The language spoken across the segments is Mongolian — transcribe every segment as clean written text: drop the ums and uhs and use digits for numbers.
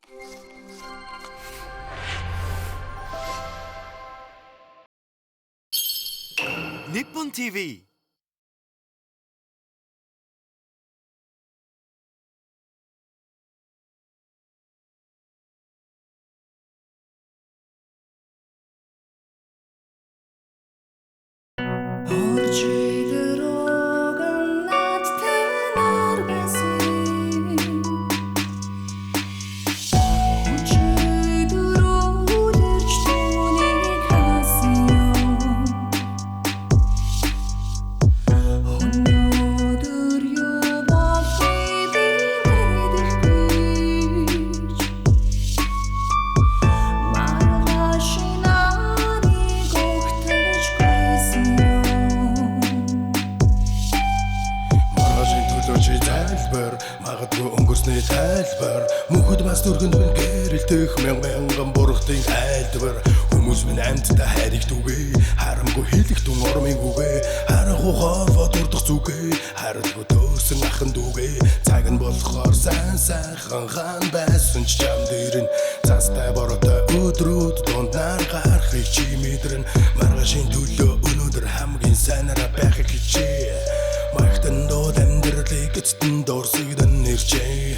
Nippon TV магадгүй өнгөрсний тайлбар мөнхөд бас дүргэнд минь гэрэлтэх мянган бурхтын айлдвар хүмүүс минь амьтдаа хайрыг түгээ харамгүй хэлэх дүн ормын үгээ харахгүй хоолоо дурдах зүгээ харалгүй дөөсөн ахын дүүгээ цаг нь болохоор сайхан хаан байсан ч чам дээр нь цастай бороотой өдрүүд дундаар гарахыг чи мэдэрнэ маргашийн төлөө өнөөдөр хамгийн сайнараа байхыг хичээ Махтан дод амьдралыг эцтэн дурсагдан нэрчээ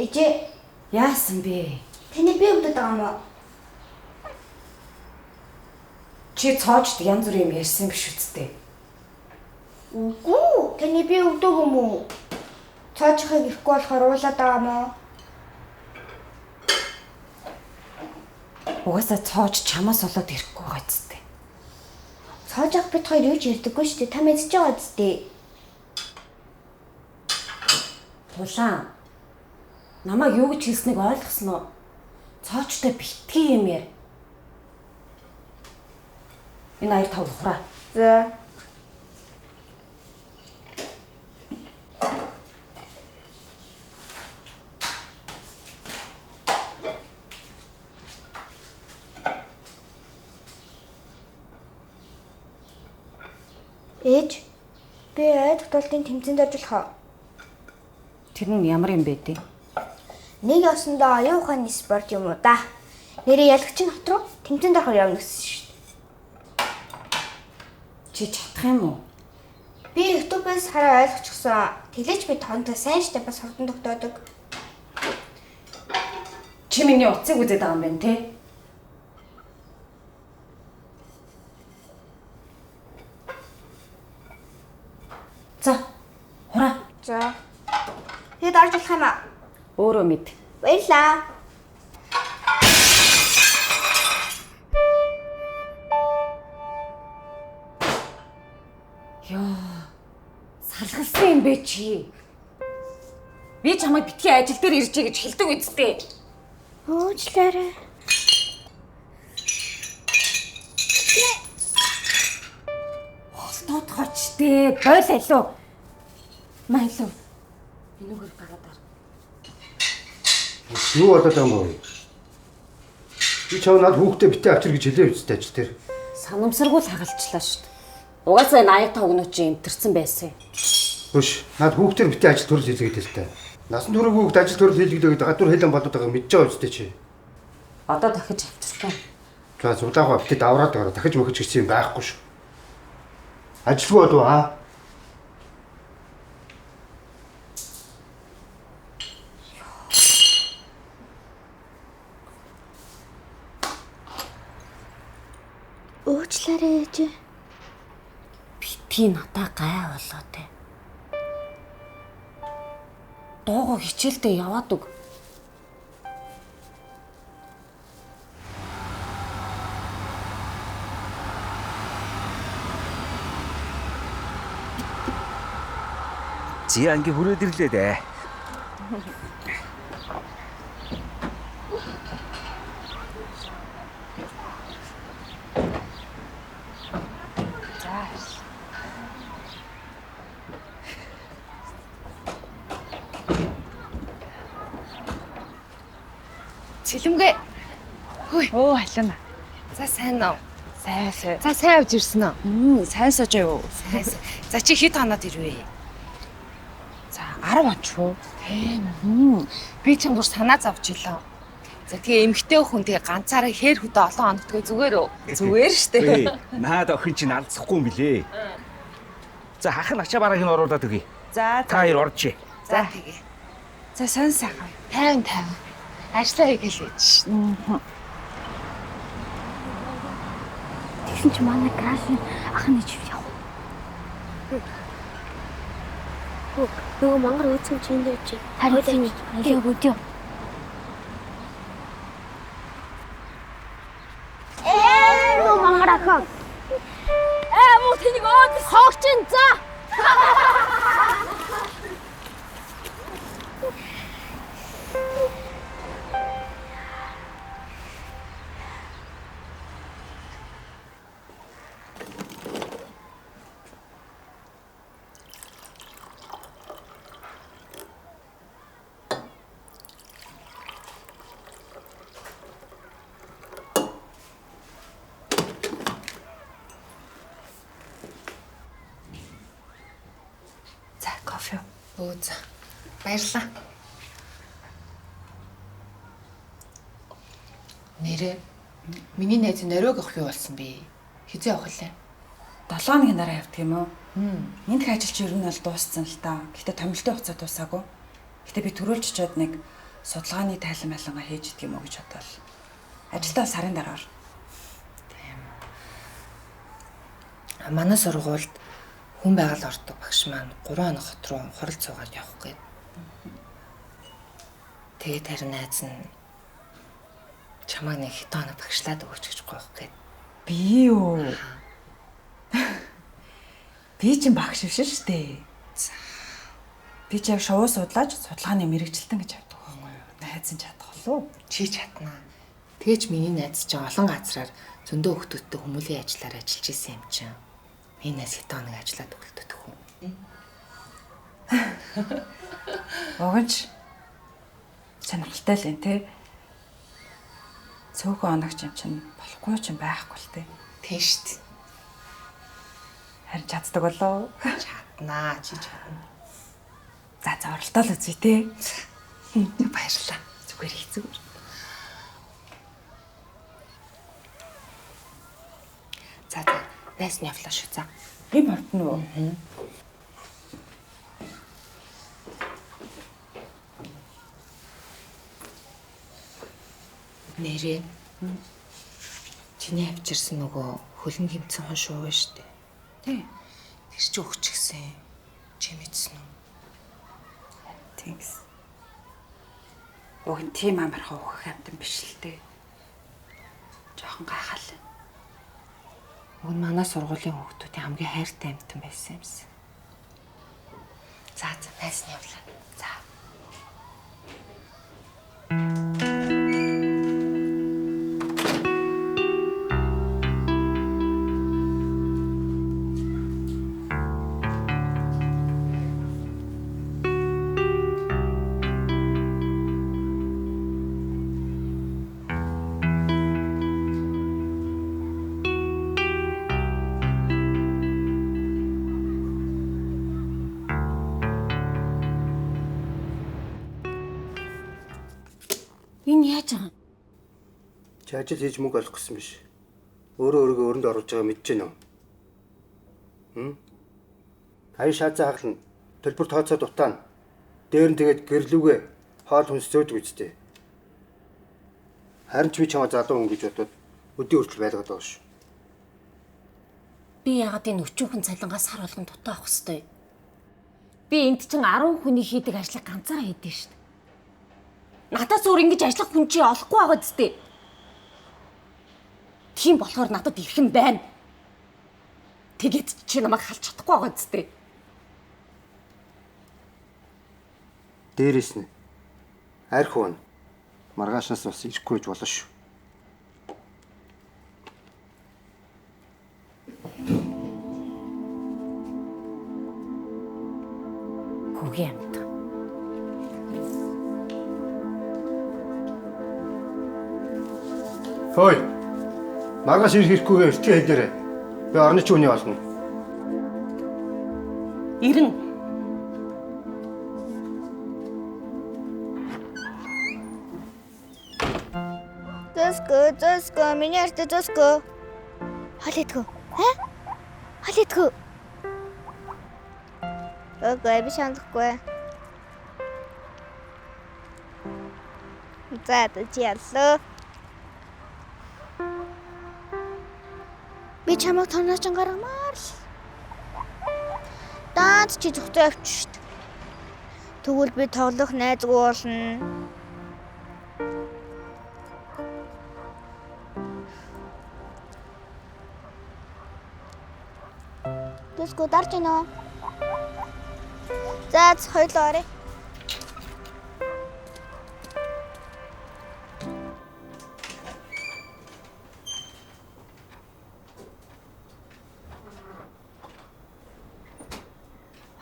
Ээжээ яасан бэ? таны би өвдөд байгаа юм уу? Чи цоожд янз бүр юм ярьсан биш үсттэй. Үгүй, таны би өвдөг юм уу? Цоожхыг ирэхгүй болохоор уулаад байгаа юм уу? Угаасаа цоож чамаас болоод ирэхгүй байгаа зү. Цоожх бид хоёр юу ч ярьдаггүй шүү дээ. Та мэдчихэж байгаа зү. Тулаан. Намайг юу гэж хэлснийг ойлгосон уу? Цоочтой битгий юм яа. Энэ 2-5 ухраа. За. Ээж, би айд тоглолтын тэмцээнд ажиллах. Тэр нь ямар юм бэ дээ? Нэг ясандаа аюун ухааны спорт юм уу да. Нэрээ ялагчин хот руу тэмцэн дорохоор явна гэсэн шүү дээ. Чи чадах юм уу? Би YouTube-ээс хараа ойлгочихсон. Тэглэж би тоонтой сайн штэ бас хурдан тогтоодог. Чи миний утсыг үзээд байгаа юм байна те. За, хураа. За. Тэгэд орж болох юм аа. Өөрөө мэд. Баярлаа. Ёо. Салгалсан юм бэ чи? Би чамайг битгий ажил дээр иржээ гэж хэлдэг үсттэй. Уучлаарай. Холтоод хочтэй. Бойл алуу. Маялуу. Энүүгээр гараад ар. Юу болоод байгаа юм бэ? Би чав над хүүхдээ битээ авчир гэж хэлээ үстэй ажил дээр. Санамсаргүй л хагалчлаа шүү дээ. Угаасаа 85 өгнөө чи эмтэрсэн байсан. Хөш, над хүүхдээ битээ ажил төрөл хийлгээд л та. Насан турш хүүхд ажил төрөл хийлгээд гадуур хэлэн болоод байгаа мэдж байгаа үстэй чи. Одоо дахиж авчирсан. За зулаагаа битээ давраад байгаа. Дахиж мөхөж гэсэн юм байхгүй шүү. Ажилгүй болов аа. Уучлаарай ээж. Бити надаа гай болоо те. Доогоо хичээлдээ яваад өг. Чи анги хүрээд ирлээ дээ. Цэлэмгээ. Хөөе. Оо халина. За сайн уу? Сайн. За сайн авч ирсэн үү? Сайн сууж юу? Сайн. За чи хэд хоноод ирвэ? За 10 он ч үү? Тийм. Би ч бүр санаа зовж илаа. За тэгээ эмгтэй хүн тэгээ ганцаараа хээр хөдөө олон хоногтгоо зүгээр үү? Зүгээр штэ. Наад охин чинь алдсахгүй юм билээ. За хахын ачаа барааг нь оруулаад өгье. За Та хоёр орчих. За тэгээ. За сон сайхан. 50. Ажлаа хийгээл ээж. Тэгсэн чи манай Крашин ахын ээж яв. Нөгөө мангар үүсгэн чинь дээр чи. Харин яг өдөө. Нөгөө мангар ахаа. Муу тэнийг оод хоогчин за. Кофе. Оо за. Баярлалаа. Нэрээ миний найз нөрөөг авах юу болсон бэ? Хизээ авах лээ. 7 хоногийн дараа явдаг юм уу? Энд ажилч ер нь бол дууссан л та. Гэтэ томилтын хугацаа дуусаагүй. Гэтэ би төрүүлж очиод нэг судалгааны тайлан байлгаа хийж идэх юм уу гэж бодвол. Ажилдаа сарын дараа ор. Манай сургуульд хүн байгаль ордог багш маань 3 хоног хот руу хурал цугаад явах гээд. Тэгээд харин найз нь чамайг нэг хэд хоног багшлаад өгөөч гэж гоох гээд. Би юу? Би чинь багш биш шүү дээ. Би ч яг шоу судлаач судалгааны мэрэгчлэн гэж явдаг байхгүй юу? Найз нь чадах болов уу? Чи чаднаа. Тэгэж миний найз чинь олон газраар зөндөө хүмүүсттэй хүмүүлийн ажиллаар ажиллаж исэн юм чинь. Энэ найз хэд хоног ажиллаад өгөлдөг хүн. Огонч сонирхолтой л юм те. Цөөхөн оногч юм чинь болохгүй ч юм байхгүй л те. Тэ штт. Харин чаддаг болоо. Чаднаа чи чадна. За оролтол үзье те. Баярлалаа. Зүгээр их зүгээр. За найс нь явлаа шүү. За. Би мартна уу? Нэрээ. Чиний авчирсан нөгөө хөлн гимцэн хон шуу байна шүү дээ. Тий. Тэр чи өгч гисэн. Чи мэдсэн үү? Тэгс. Уг нь тийм амархан өгөх амтан биш л дээ. Жохон гайхал. Уг нь манай сургуулийн хүүхдүүдийн хамгийн хайртай амтан байсан юмсан. За найс нь явлаа. За. Энэ яаж байгаа юм? Чи ажил хийж мөнгө олох гэсэн биш. Өөрөө өөрийгөө өрөнд оруулж байгаа мэдэж байна уу? Хаяа шаацаа хаглана. Төлбөр тооцоо дутаана. Дээр нь тэгээд гэрлүүгээ хоол хүнс зөөдөг үстэй. Харин ч би чамаа залуу хүн гэж бодоод өдөө хүртэл байлгаад байгаа шүү. Би яагаад энэ өчүүхэн цалингаас сар болгон дутаа авах хэвтэй? Би энд чинь 10 хүний хийдэг ажлыг ганцаараа хийдэг шүү дээ. Надаас өөр ингэж ажиллах хүн чи олохгүй байгаа зү. Тийм болохоор надад ирхэн байна. Тэгээд чи намайг халж чадахгүй байгаа зү. Дээрээс нь арх уун. Маргаашнаас бас ирэхгүй гэж болно шүү. Хүүгийн амт. Хөөе. Маргааш ирэх хэрэггүйгээ эртгээ хэлээрэй. Би орны ч үний олно. Ирэн. Зөскө, миний арт зөскө. Халидгүй. Халидгүй. Окей, би шаандахгүй. За, тийяллаа. Би чамайг тонооч гаргамаар л. Даад чи зөвхөн авчих шүү дээ. Тэгвэл би тоглох найзгүй болно. Тэсгүй дарж гинөө. За, хоёлоо орё.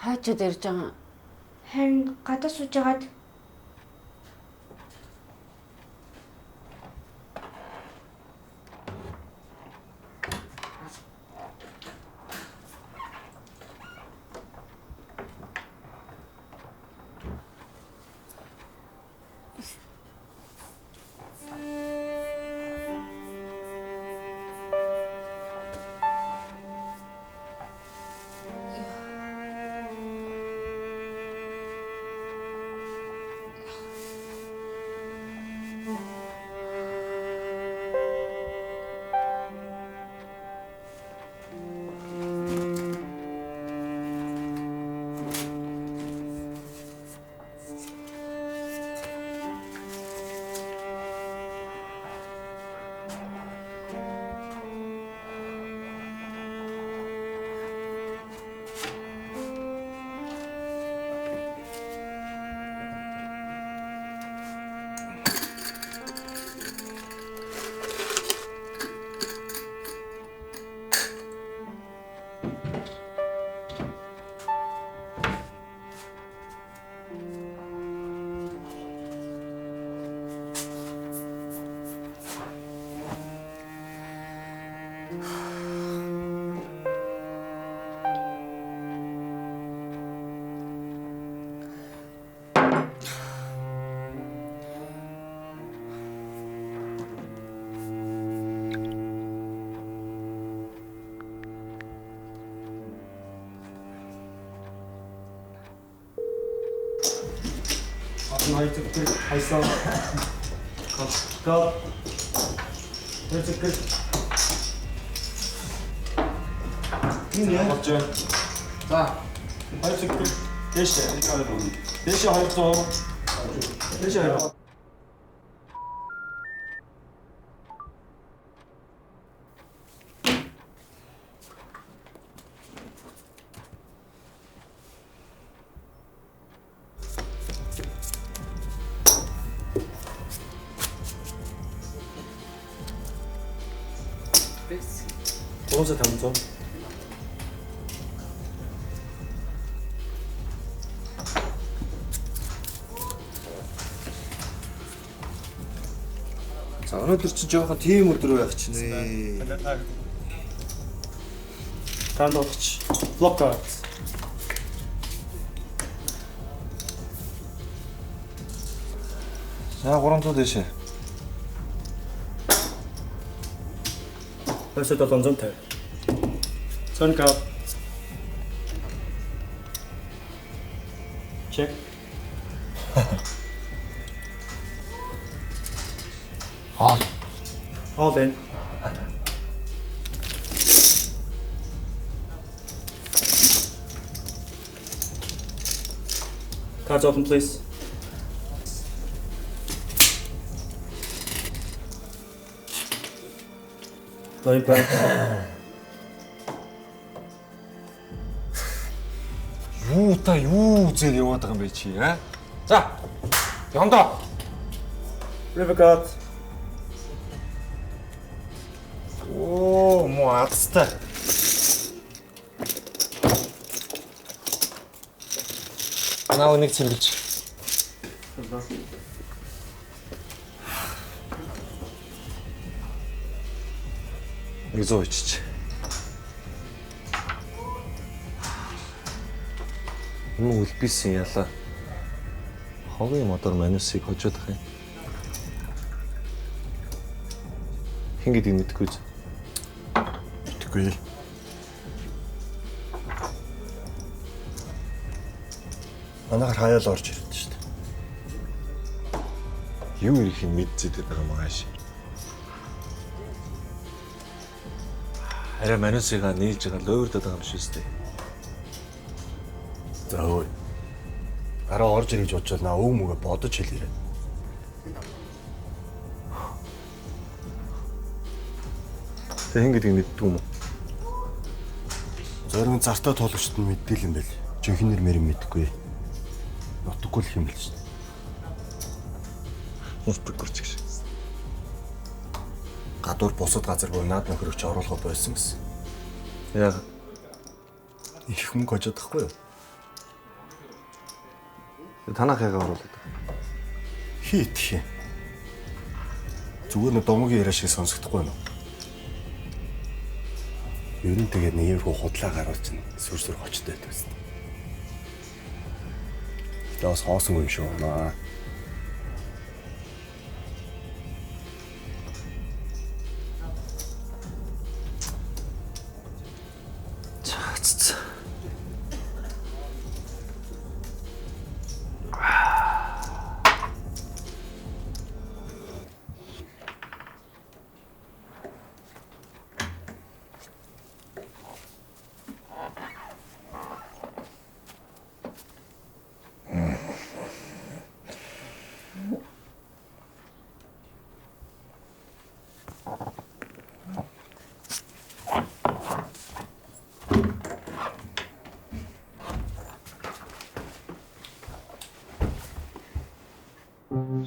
Хаачд ирж байгаа. Харин гадаа сууж агаад Олон хоёр зүгтээ хайсан. Гол. Тэр зүгтээ. Энэ яа болж байна? За. Хоёр зүгтээ. Дэшээ. Дэшээ 200. Дэшээ 200. Туусаа 500. За өнөөдөр чи жоохон тийм өдөр байх чинь ээ. Танд болч. Блоккарт. За 300 дэшээ. Хойсоо 750. Цонка. Чек. All in. Cards open, please. Load back. Юу үзээд яваад байгаа юм бэ чи аа? За. Явандаа. River card. Оо, муу атстай. Наа нэг цэвэрлж. Изооч. Муу үлбисэн яла. Хогийн мотор манусыг хожоод ах юм. Хин гэдэг мэдгүй зү. Мэдгүй. Манайхаар хаяал орж ирээд шүү дээ. Юу ирэх юм мэдзэдэг байгаа мааш. Арай манусыгаа нийлж байгаа лөөрдөд байгаа юм шүү дээ. За ой. Араа орж ирэх гэж бодчихвол наа өг мөгө бодож хэлээрэй. Тэг хин гэдгийг мэддэг юм уу? Зориг зартаа туулагчд нь мэддэг юм байл. Жинхэнээр мэр мэдхгүй. Нутаггүй л юм л шүү дээ. Нутаггүй ч гэж. Гадуур бусад газар бүр наад нөхөрөгч оруулах байсан гэсэн. Яг их мөнгө хожоод тахгүй юу? Танах яга оруулаад. Хийх юм. Зүгээр нэг домгийн яриа шиг сонсогдохгүй юу? Ер нь тэгээд нэрхүү худлаа гаргаж сүр хочтой байсан. Яас хоосон юм шүү наа. Цац.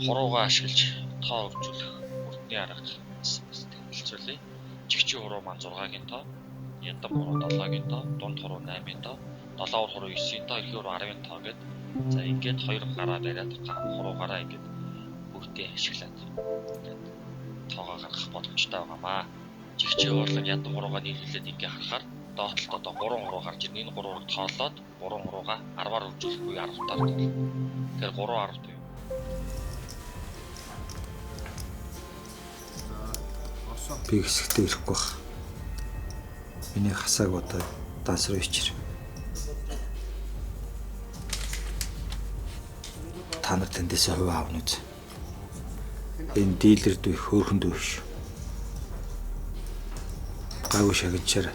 Хуруугаа ашиглаж тоо өгжүүлэх бүрдний арга хэлцүүлээ. Жигчийн хуруу маань 6-гийн тоо, яндан хуруу 7-гийн тоо, дунд хуруу 8-ийн тоо, долоовор хуруу 9-ийн тоо, эрхийн хуруу 10-ийн тоо гэд. За ингээд хоёр гараа бариад хуруугаараа ингээд бүгдээ ашиглаад тоогоо гаргах боломжтой байгаамаа. Жигчийн хурлын яндан хуруугаа нийлүүлээд ингээд харахаар доотлолт одоо 3 хуруу гарч ирнэ. Энэ 3-ыг тоолоод 3 хуруугаа 10-аар үржүүлэх үе 10-таар. Тэгэхээр 3-10 Би хэсэгтээ ирэхгүй бах. Миний хасааг одоо данс руу ичэр. Та та нар тэндээсээ хувь аавна үз. Энэ дийлэр дүү хөөрхөн дүү биш. Гайгүй шагнчаар.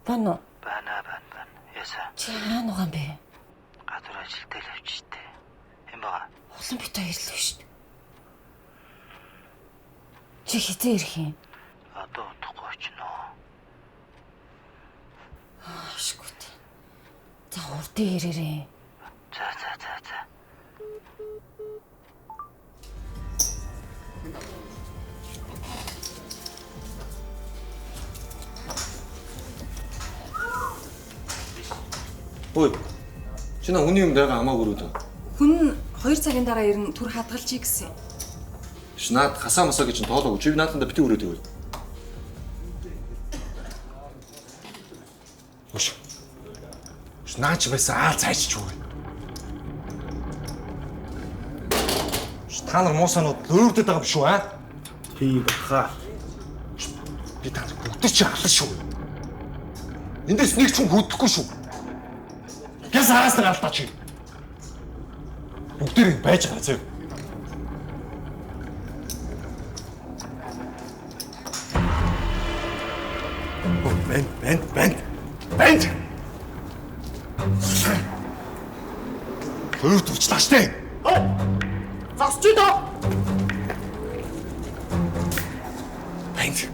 Бано. Бана. Яса. Чи хаана байгаа юм бэ? Гадуур ажилдаа л авчижтэй. Хэн бага? Улан бит хоёр л биш. Чи хизээ ирэх юм? Одоо удахгүй очно. Ашгүй. За урдын ирээрээ. За. Ой. Чи на хүний юм байгаа хамаагүй өрөөд. Хүн 2 цагийн дараа ирнэ түр хадгалчих гэсэн. Наад хасаа масаа гэж тоолоо үчиг нааданда бити өрөөд ивэл. Уш. Наач байсан аа цайчч үгүй. Та нар муусанууд лөөвдөд байгаа юм шүү аа. Тийм баха. Би та бүгд чи халаа шүү. Эндээс нэг ч хүн хөдөхгүй шүү. Гэс араас нар алдаа чи. Бүгдээр байж байгаа зөө. Бэнд. Хөөд учлаа штэ. Засч доо. Бэнд.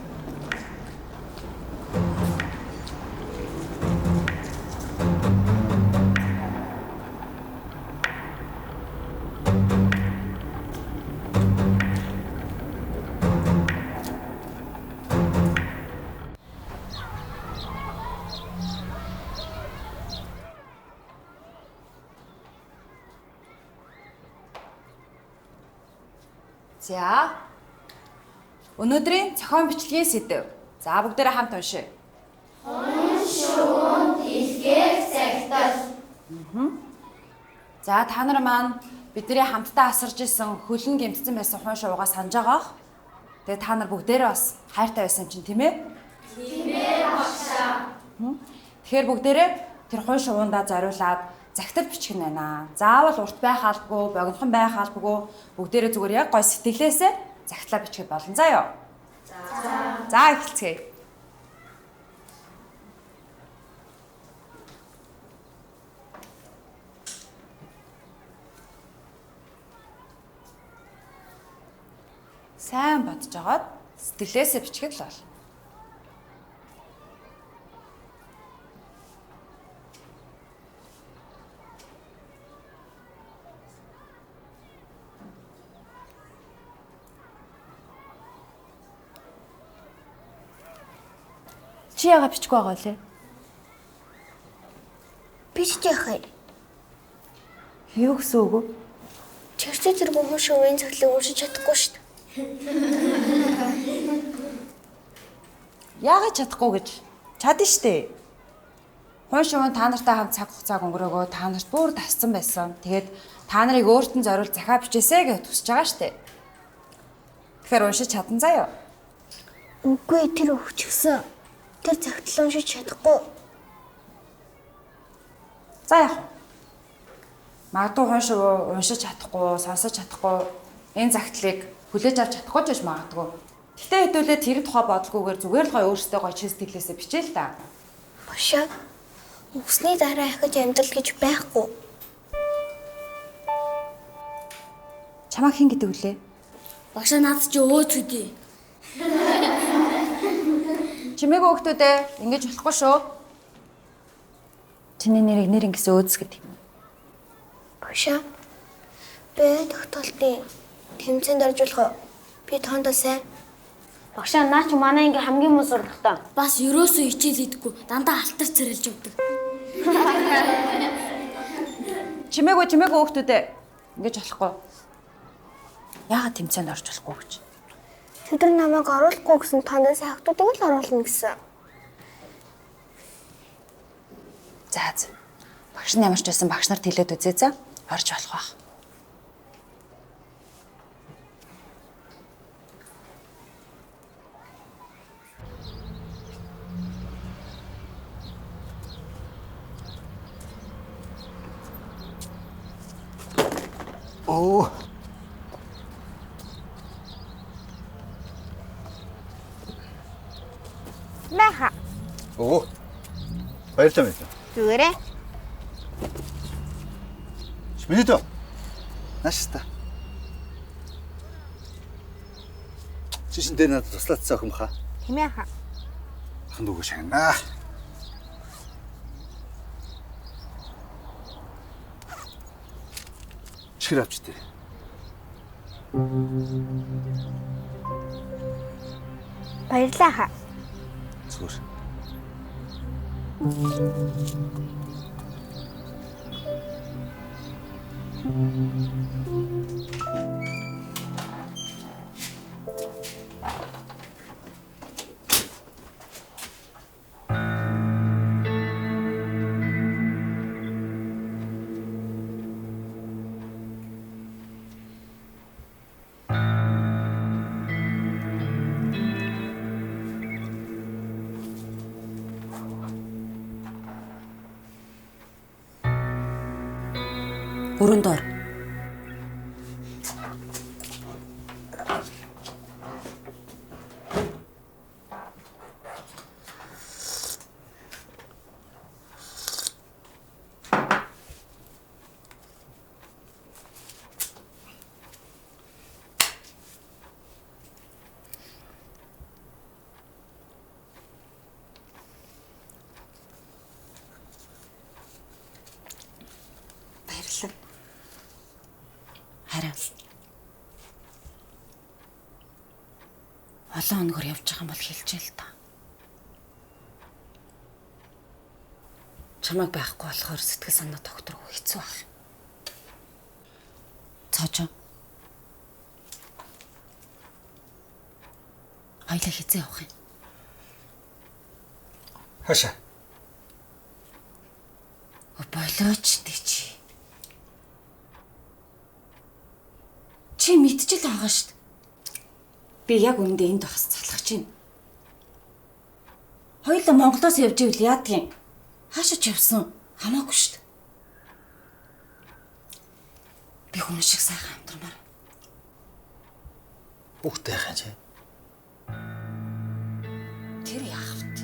За. Өнөөдрийн зохион бичлэгийн сэдэв. За бүгдээрээ хамт уншъя. Уншуун дэлгэр цагтал. За та нар маань бидний хамтдаа асарж исэн хөлн гэмтсэн байсан хүн шуугаа санаж байгаах. Тэгээ та нар бүгдээрээ бас хайртай байсан юм чинь тийм ээ? Тийм ээ багшаа. Тэгэхээр бүгдээрээ тэр хүн шуундаа зориулаад загтал бичих нь байна. Заавал урт байх албагүй, богинохон байх албагүй бүгдээрээ зүгээр яг гой сэтгэлээсээ загтлаа бичихэд болно заа ёо. За эхэлцгээе. Сайн бодож агаад сэтгэлээсээ бичгээд л бол. Чи яагаад бичихгүй байгаа лээ? Бичиж яхаа. Юу гэсэн үг вэ? Чигчээ тэр бүхэн шувын цаглыг уншиж чадахгүй шүү дээ. Яагаад чадахгүй гэж? Чадна штэ. Хүн шувын та нартай хамт цаг хугацааг өнгөрөөгөө та нарт бүр тасцсан байсан. Тэгээд та нарыг өөртөө зориул захаа бичээсэй гэж хүсэж байгаа штэ. Тэгэхээр уншиж чадан заяа. Үгүй тэр өвчгсөн. Тэр цагтлаа уншиж чадахгүй. За яах вэ? Магадгүй хүн шив уншиж чадахгүй, сонсож чадахгүй энэ загтлыг хүлээж авч чадахгүй ч гэж магадгүй. Гэтэ хэдүүлээ тэр тухай бодлогоогоор зүгээр л гой өөртөө гой чист хэлээсээ бичээл та. Башаа. Үсний дараа ахиж амьдрал гэж байхгүй. Чамаа хэн гэдэг вүлээ? Башаа наад чи өөц үдээ. Чимээгүй хөлтүүдээ ингэж болохгүй шүү. Чиний нэр ингэсэн өөц гэдэг юм. Башаа. Бэ тогтолтын тэмцээнд оржуулах уу? Би тоондоо сайн. Багшаа наа чи манай ингээ хамгийн муу сурлагатай. Бас ерөөсөө хичээл хийдэггүй. Дандаа алтар царилж өгдөг. Чимээгүй хүүхдүүдээ. Ингэж болохгүй. Яагаад тэмцээнд орж болохгүй гэж? Тэд намайг оруулахгүй гэсэн тоондоо сахтуудыг л оруулна гэсэн. За. Багш нь ямар ч байсан багш нарт хэлээд үзье за. Орж болох байх. Оо. Наха. Оо. Баярлалаа. Зүгээрээ. Минутоо. Нааштай. Чишин дээр надад туслаацсан охин баха. Тийм ээ хаа. Хан дүүгээ шагнаа. Чихэр авч дээ. Баярлалаа хаа. Зүгээр. Өрөөнд ор. Баярлалаа. Харин олон хоногор явж байгаа юм бол хэлжээ л та. Чамайг байхгүй болохоор сэтгэл санаа докторгүй хэцүү баг. Цаочоо. Аялаа хэзээ явах юм? Хаша. Болооч дээ чи. Чи мэдчихэл байгаа шүү дээ. Би яг үүндээ энд багс цалхаж байна. Хоёулаа Монголоос явж ивэл яадгийн? Хаашаа ч явсан хамаагүй шүү дээ. Би хүн шиг сайхан амьдрмаар. Бүгдээ хаач. Тэр яах вэ?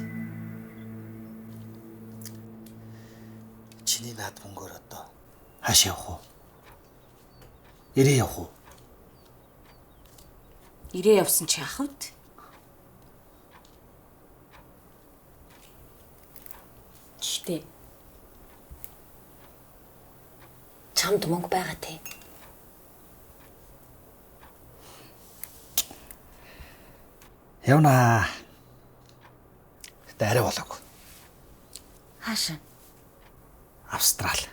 Чиний наад мөнгөөр одоо хаашаа явах вэ? Ирээ явах уу? Ирээ явсан чи яах вэ? Гэхдээ чамд мөнгө байгаа те. Явна. Дээрээ болоогүй. Хаашаа? Австрали.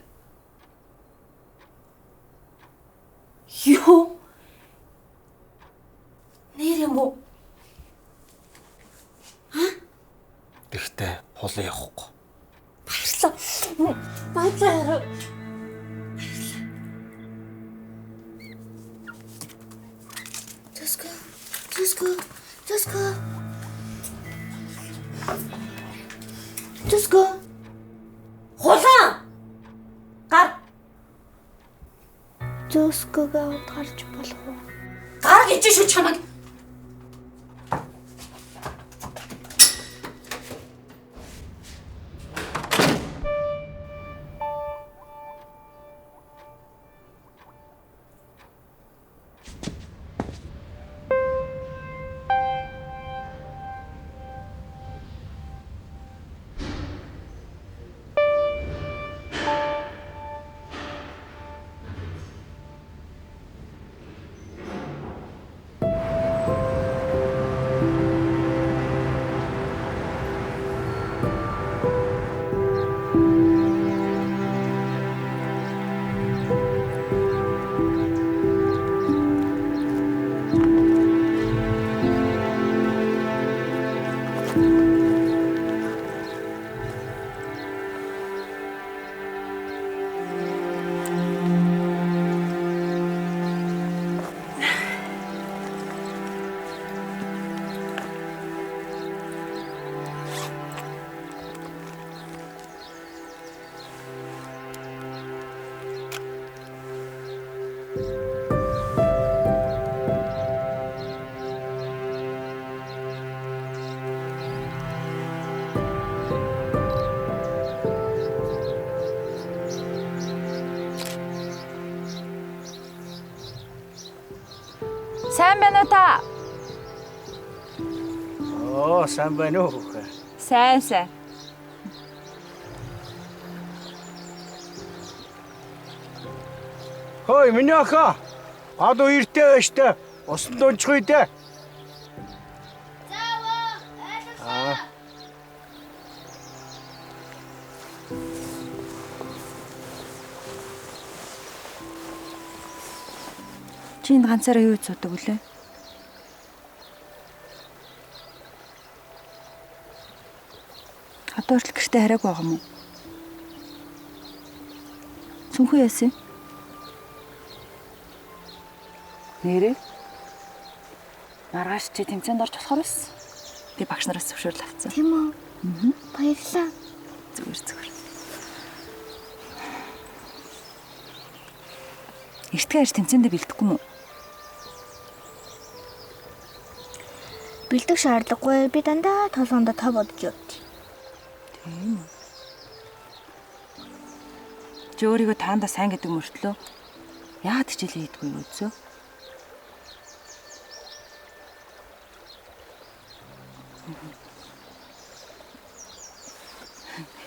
Юу? Нэр юм уу? Тэгтээ хулан явахгүй. Баярлалаа. Баярлалаа. Just go. Хулан! Гар. Just go гэвэл гарч болох уу? Гар гэж шүү чамайг. Сайн байна уу та? Оо, сайн байна уу хөхөө? Сайн сайн. Хөөе, миний охин. Гол үертэй байж та. Усан дунчгүй дээ. Чи энэ ганцаараа юу хийж судаг вүлээ? Одоо хүртэл гэртээ хараагүй байгаа юм уу? Цүнхүү яасан? Нэрээ? Маргааш чи тэмцээнд орж болохоор байсан. Би багш нараас зөвшөөрөл авсан. Тийм үү? Баярлалаа. Зүгээр. Эртгээ харж тэмцээндээ бэлдэхгүй мүү? Бэлдэх шаардлагагүй. Би дандаа толгоонд тав бодож явд. Тийм үү. Чи өөрийгөө таандаа сайн гэдэг мөртлөө яагаад хичээл хийдгүй юу үзөө?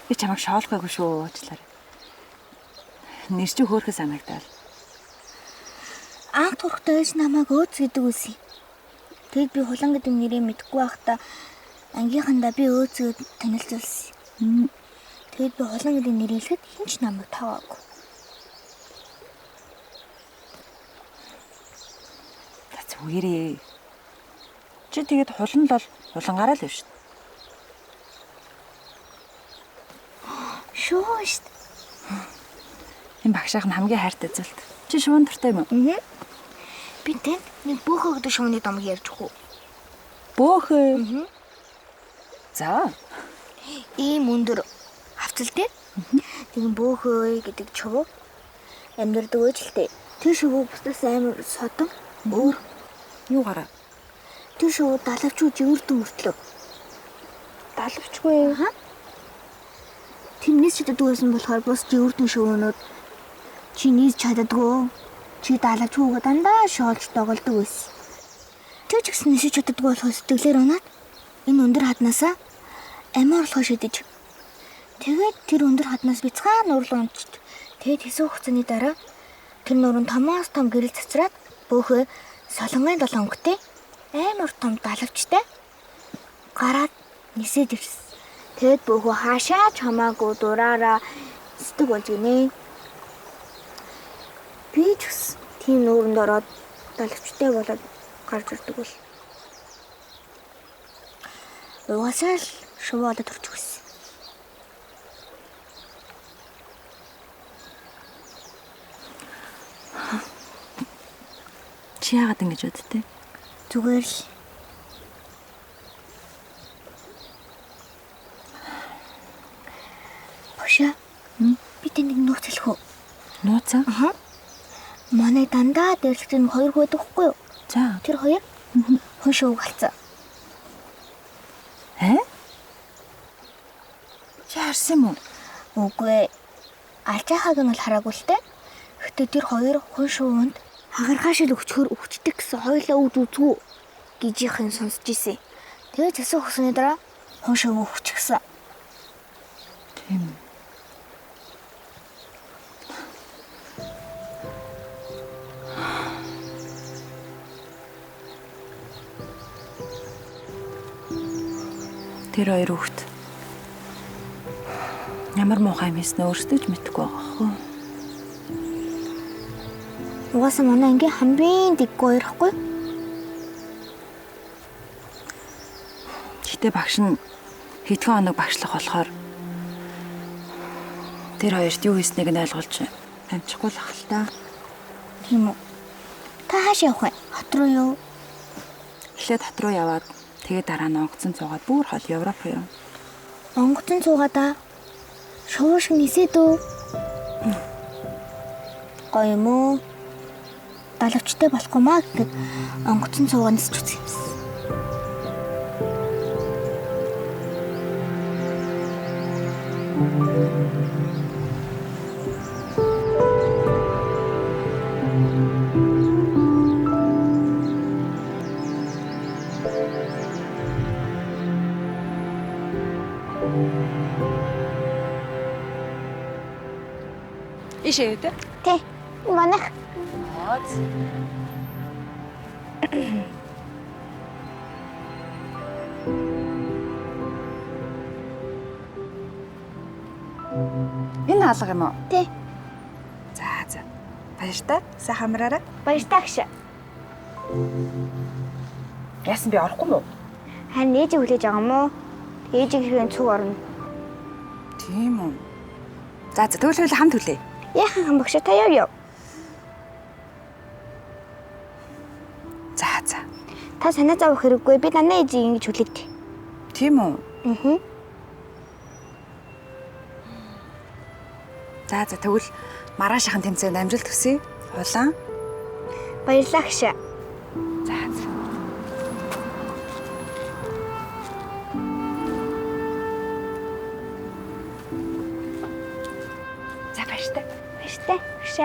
Би чамайг шоолохгүйгүй шүү уучлаарай. Нэр чи хөөхөө санагдал. Анх турхтай байж намайг өөц гэдэг үсэн. Тэгэд би хулан гэдэг нэрээ мэдэхгүй байхдаа ангийнхандаа би өөцөд танилцуулсан. Тэгэд би хулан гэдэг нэр хэлэхэд хинч намайг таваагүй. Зүгээрээ. Чи тэгээд хулан л бол хулангаараа л биш. Шоо шүү. Энэ багшаах нь хамгийн хайртай зүйлт. Чи шуун дуртай юм уу? Би тэнд нэг бөөхөө гэдэг шууны домог ярьж өгөө. Бөөхөө. За. Ийм өндөр хавцал дээр. Тэгин бөөхөө гэдэг чувуу амьдэрдэг өжилтэй. Тэр шувуу бусдаас амар содон өөр юу гараа. Тэр шувуу далавчгүй жигэрдэн мөртлөө. Далавчгүй. Тэрнээс ч дүүсэн болохоор бус жигэрдэн шувуунууд чи нийс чаддгүй. Чи далавчгүйгээ дандаа шоолж доголдог байсан. Тэр ч гэсэн нисэж чаддгүй болохоо сэтгэлээр унаад энэ өндөр хаднаасаа амиа орлохоо шийдэж. Тэгээд тэр өндөр хаднаас бяцхан нурлан унтчихд. Тэгээд хэсэг хугацааны дараа тэр нурын томоос том гэрэл цацраад бөөхөө солонгын 7 өнгөтэй амар том далавчтай гараад нисээд ирсэн. Тэгэд бөөхөө хаашаа ч хамаагүй дураараа сэтгэг болж гинэ. Би ч гэсэн тийм нүүрэнд ороод далавчтай болоод гарч ирдэг бол. Угаасаа л шувуулаад төрчих байсан. Чи яагаад ингэж боддөө? Зүгээр л. Бошаа. Би тэнийг нууц хэлэх үү? Нууцаа? Манай дандаа дэрлэгч нь 2 байдаг хгүй юу? За. Тэр 2 хүн шууг алцсан. Чи харсан юм уу? Үгүй. Алчаахаг нь бол хараагүй л дээ. Гэтэ тэр 2 хүн шуунд хагаргаа шил өчгөр өвчдөг гэсэн хойлоо үд үзгүү гэж ихэнх сонсч ийсэн. Тэгээд засаг хөсөний дараа хүн шууг өвчгсөн. Тийм. Тэр 2 хүүхэд ямар муухай юм хийснэ өөрсдөө ч мэдэхгүй байгаа хөө. Угаасаа манай ангийн хамгийн дэггүй ярихгүй. Гэтэ багш нь хэдхэн хоног багшлах болохоор тэр хоёрт юу хийснийг нь ойлгуулж амжихгүй л ах л та. Тийм үү. Та хаашаа явах вэ? Хот руу юу? Эхлээд хот руу яваад тэгээд дараа нь онгоцон цуугаад бүр хол Европ руу. Онгоцон цуугаадаа шууш нисээд үү? Гоё юм уу? Далавчтай болохгүй маа гэхэд онгоцон цуугаа нисч үзэх юмсан. Ийшээ юу те? Тэ. Манайх. Энэ хаалга юм уу? Тэ. За. Баяртай. Сайхан амраарай. Баяртай агш. Яасан би орохгүй мó? Харин ээжийг хүлээж байгаа мó? Ээжийг хэрхэн цуг орно. Тийм үү. За тэгвэл хамт хүлээ. Яахан хам багш та яв. За. Та санаа зовох хэрэггүй. Би дандаа ээжийг ингэж хүлээдэг. Тийм үү? Аа. За тэгвэл маргаашийн тэмцээнд амжилт хүсье. Улаан. Баярлалаа агш. За. За баяртай. Баяртай агш.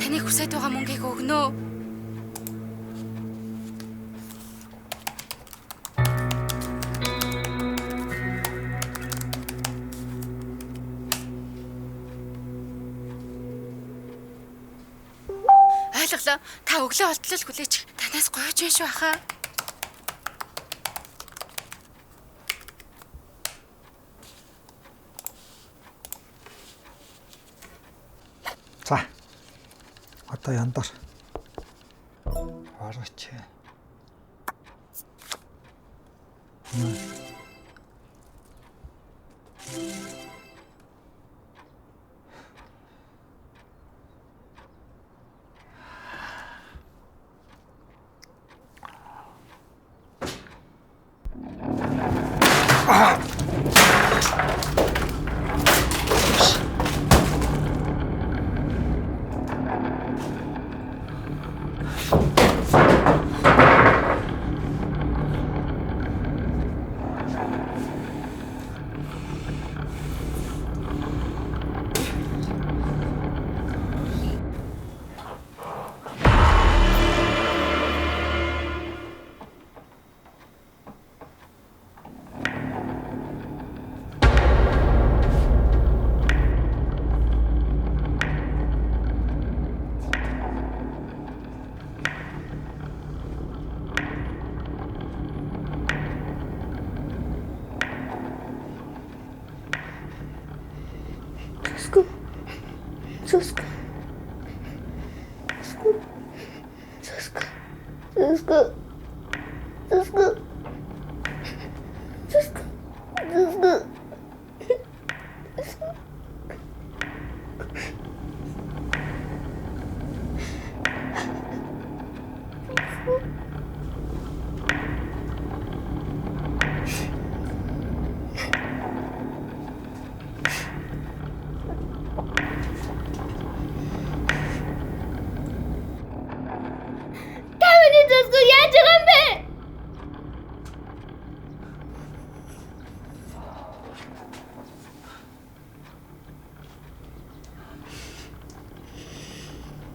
Таныг хүсэж байгаа мөнгийг өгнө. Ойлголоо. Та өглөө олдлол хүлээж танаас гойж байна шүү ахаа. За. Одоо яндар. Орооч.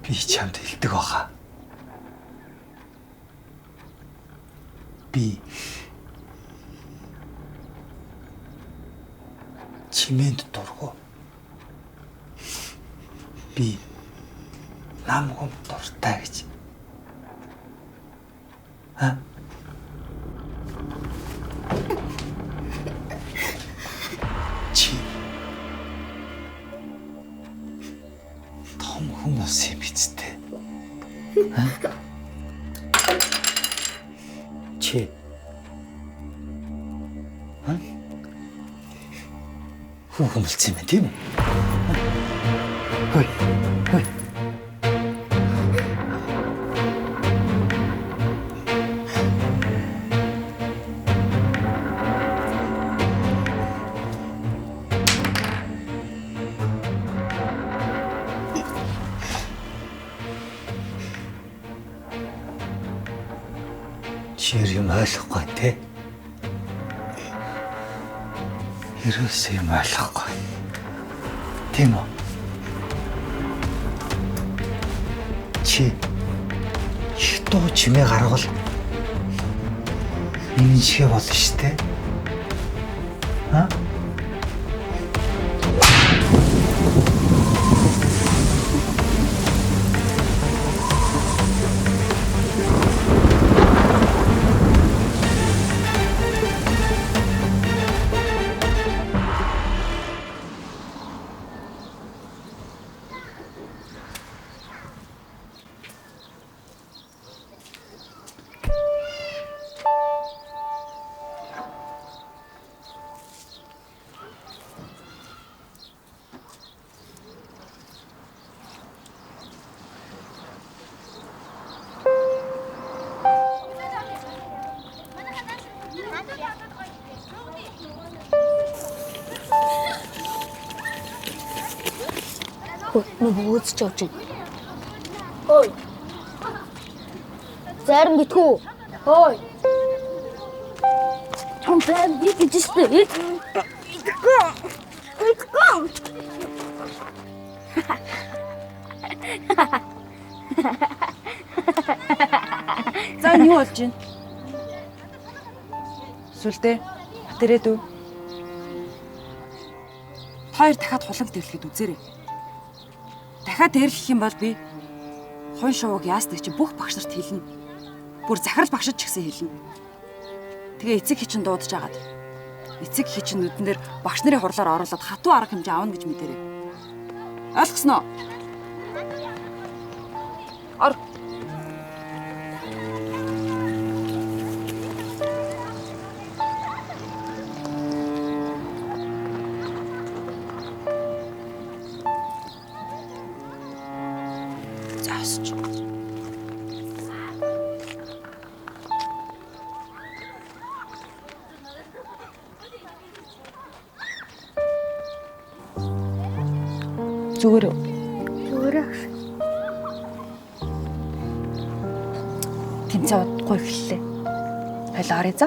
Би чамд хэлдэг баха. Би чимээнд дургу. Би намгом дуртай гэж. Чи том хүмүүс юм бицтэй. Чи хүмүүс юм тийм үү? Хөөе. Чи юм ойлгохгүй те. Ерөөсөө юм ойлгохгүй. Тийм үү? Чи дуу чимээ гаргавал энэ шиг болно штэ. Аа? Бөөц чавч. Ой. Зарим битгүү. Ой. Том бэм битжсэн. Итгэв. За юу болж байна? Сүлдээ батэрээд үү? Хоёр дахиад хуланг дэвлэхэд үзээрэй. Дахиад дээрлэх юм бол би хонь шувууг яастыг чи бүх багш нарт хэлнэ. Бүр захирал багшд ч гэсэн хэлнэ. Тэгээ эцэг хий чин дуудаж агаад. Эцэг хий чин нүдэн дээр багш нарын хурлаар оруулаад хатуу арга хэмжээ аавна гэж мэдэрэй. Ойлгосноо? Ор. Заасч. Зүгээр. Тэмцээ удахгүй эхэллээ. Хойлоо орё за.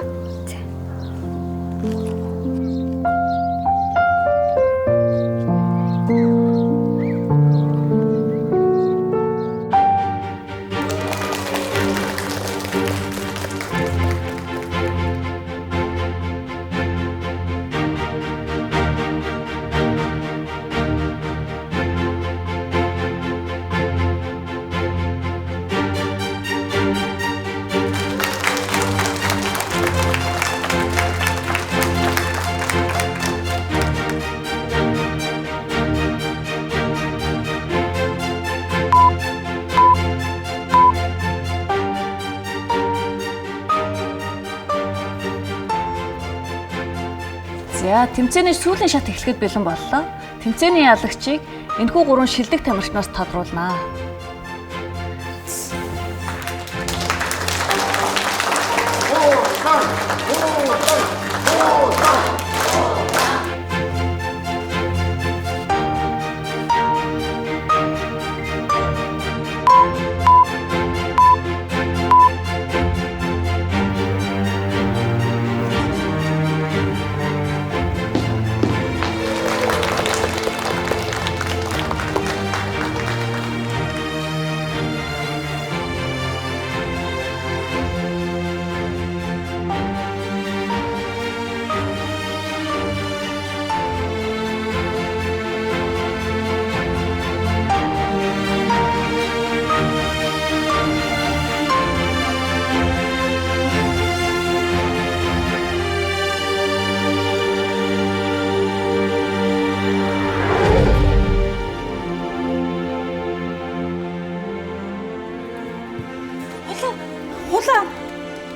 За тэмцээний сүүлийн шат эхлэхэд бэлэн боллоо. Тэмцээний ялагчийг энэхүү 3 шилдэг тамирчнаас тодруулнаа.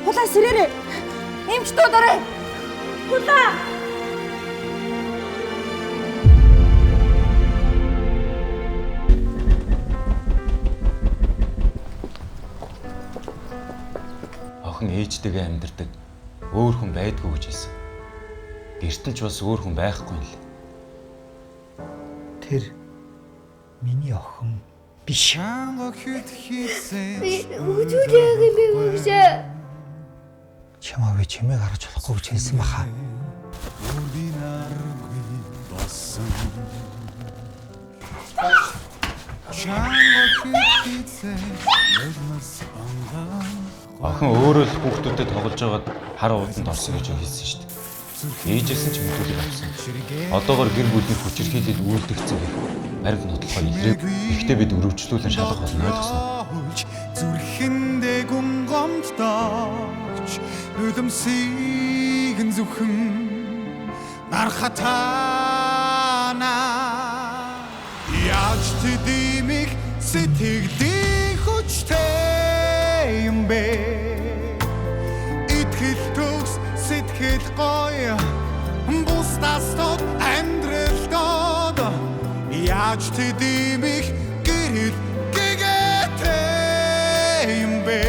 Хулаа сэрээрээ. Эмчтүүд орой. Хулаа. Охин ээжтэйгээ амьдардаг өөр хүн байдгүй гэж хэлсэн. Гэртэн ч бас өөр хүн байхгүй юм л. Тэр миний охин биш. Чамаа чимээ гаргаж болохгүй гэж хэлсэн баха. болсон. Чанга хийцээ нэрмэс анган. Охин өөрөө л хүүхдүүдэд тоглож байгаад хар ууданд орсон гэж хэлсэн шүү дээ. Ээжээс нь ч мэдүүлэг авсан. Одоогоор гэр бүлийн хүчирхийлэл үйлдэгцэн гэх баримт нотлохоо илрээгүй. Ихтэй бид өрөвчлүүлэн шалгах болно ойлгосноо. Зүрхэндээ гүн гомдтооч нүдэмсийг зөвхөн нархатана яаж тэдимих сэтгэлийн хүчтэй юм бэ итгэл төгс сэтгэл гоё бусдаас тод амьдрал дод яаж тэдимих гэрэл гэгэтэй юм бэ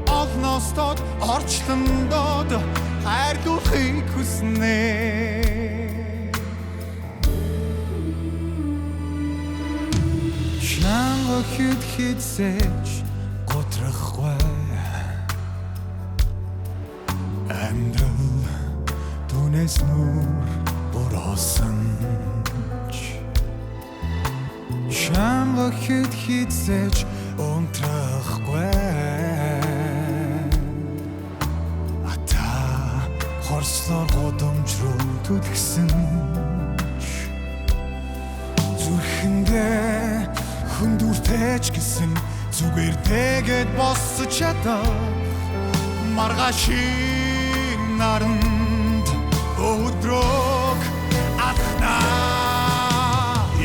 олностод орчлондод хайрлуулахыг хүснэ Чанга хийцээж готрахгүй амьдрал түнэс нүр бороосон Чанга хийцээж унтрахгүй ата хорслоор годомж руу түлхсэн зүрхэндээ хүндүртэйч гэсэн зүгээр тэгээд босч чадах маргашийн наранд өдрөг атна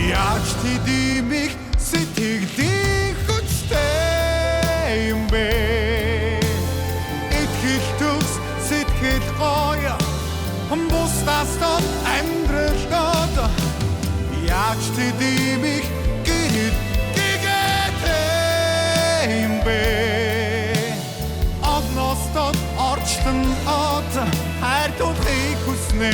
яаж тэдимих сэтгэлийн хүчтэй юм бэ итгэл төгс сэтгэл гоё бусдаас тод амьдрал дод яаж тэдимих гэрэл гэгэтэй юм бэ Одностод орчлон од хайр тулахыг хүснэ